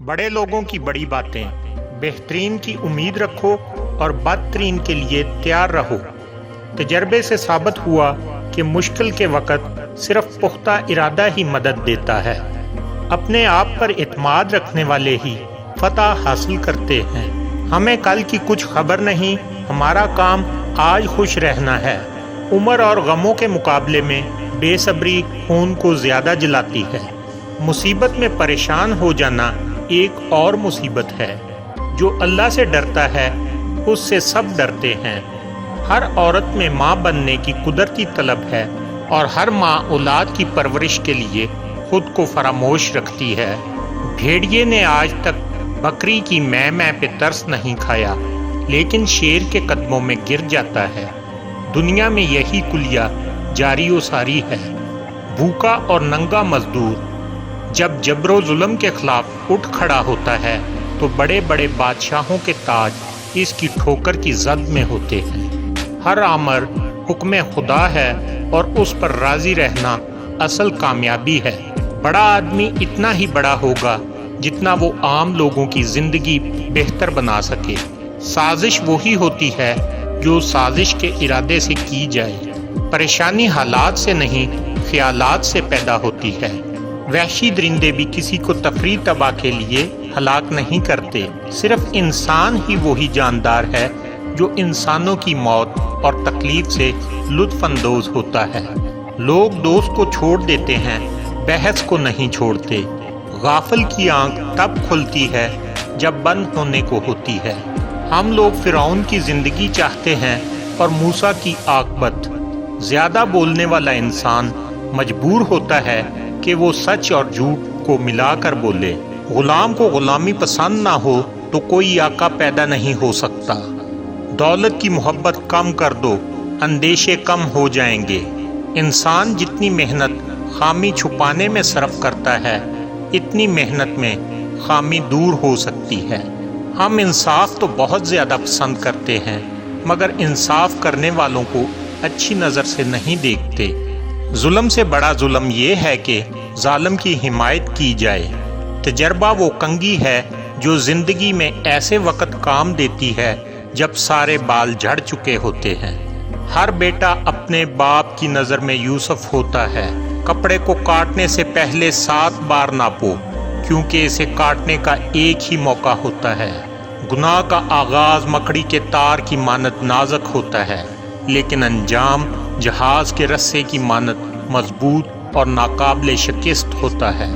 बड़े लोगों की बड़ी बातें, बेहतरीन की उम्मीद रखो और बदतरीन के लिए तैयार रहो। तजर्बे से साबित हुआ कि मुश्किल के वक़्त सिर्फ पुख्ता इरादा ही मदद देता है। अपने आप पर इत्माद रखने वाले ही फतह हासिल करते हैं। हमें कल की कुछ खबर नहीं, हमारा काम आज खुश रहना है। उम्र और गमों के मुकाबले में बेसब्री खून को ज़्यादा जलाती है। मुसीबत में परेशान हो जाना एक और मुसीबत है। जो अल्लाह से डरता है उससे सब डरते हैं। हर औरत में माँ बनने की कुदरती तलब है और हर माँ औलाद की परवरिश के लिए खुद को फरामोश रखती है। भेड़िए ने आज तक बकरी की मैं पे तरस नहीं खाया, लेकिन शेर के कदमों में गिर जाता है। दुनिया में यही कुलिया जारी व सारी है। भूखा और नंगा मजदूर जब जबरो जुल्म के खिलाफ उठ खड़ा होता है तो बड़े बड़े बादशाहों के ताज इसकी ठोकर की जद में होते हैं। हर आमर हुक्म खुदा है और उस पर राजी रहना असल कामयाबी है। बड़ा आदमी इतना ही बड़ा होगा जितना वो आम लोगों की जिंदगी बेहतर बना सके। साजिश वही होती है जो साजिश के इरादे से की जाए। परेशानी हालात से नहीं, ख्यालात से पैदा होती है। वहशी दरिंदे भी किसी को तफरी तबाह के लिए हलाक नहीं करते। सिर्फ इंसान ही वही जानदार है जो इंसानों की मौत और तकलीफ से लुत्फानंदोज होता है। लोग दोस्त को छोड़ देते हैं, बहस को नहीं छोड़ते। गाफिल की आंख तब खुलती है जब बंद होने को होती है। हम लोग फिरौन की जिंदगी चाहते हैं और मूसा की आकबत। ज्यादा बोलने वाला इंसान मजबूर होता है कि वो सच और झूठ को मिलाकर बोले। गुलाम को गुलामी पसंद ना हो तो कोई आका पैदा नहीं हो सकता। दौलत की मोहब्बत कम कर दो, अंदेशे कम हो जाएंगे। इंसान जितनी मेहनत खामी छुपाने में सर्फ करता है, इतनी मेहनत में खामी दूर हो सकती है। हम इंसाफ तो बहुत ज़्यादा पसंद करते हैं, मगर इंसाफ करने वालों को अच्छी नज़र से नहीं देखते। जुल्म से बड़ा जुल्म ये है कि जालिम की हिमायत की जाए। तजर्बा वो कंगी है जो ज़िंदगी में ऐसे वक्त काम देती है जब सारे बाल झड़ चुके होते हैं। हर बेटा अपने बाप की नज़र में यूसुफ होता है। कपड़े को काटने से पहले 7 बार नापो, क्योंकि इसे काटने का एक ही मौका होता है। गुनाह का आगाज मकड़ी के तार की मानत नाजुक होता है, लेकिन अंजाम जहाज के रस्से की मानत मजबूत और नाकाबिले शिकस्त होता है।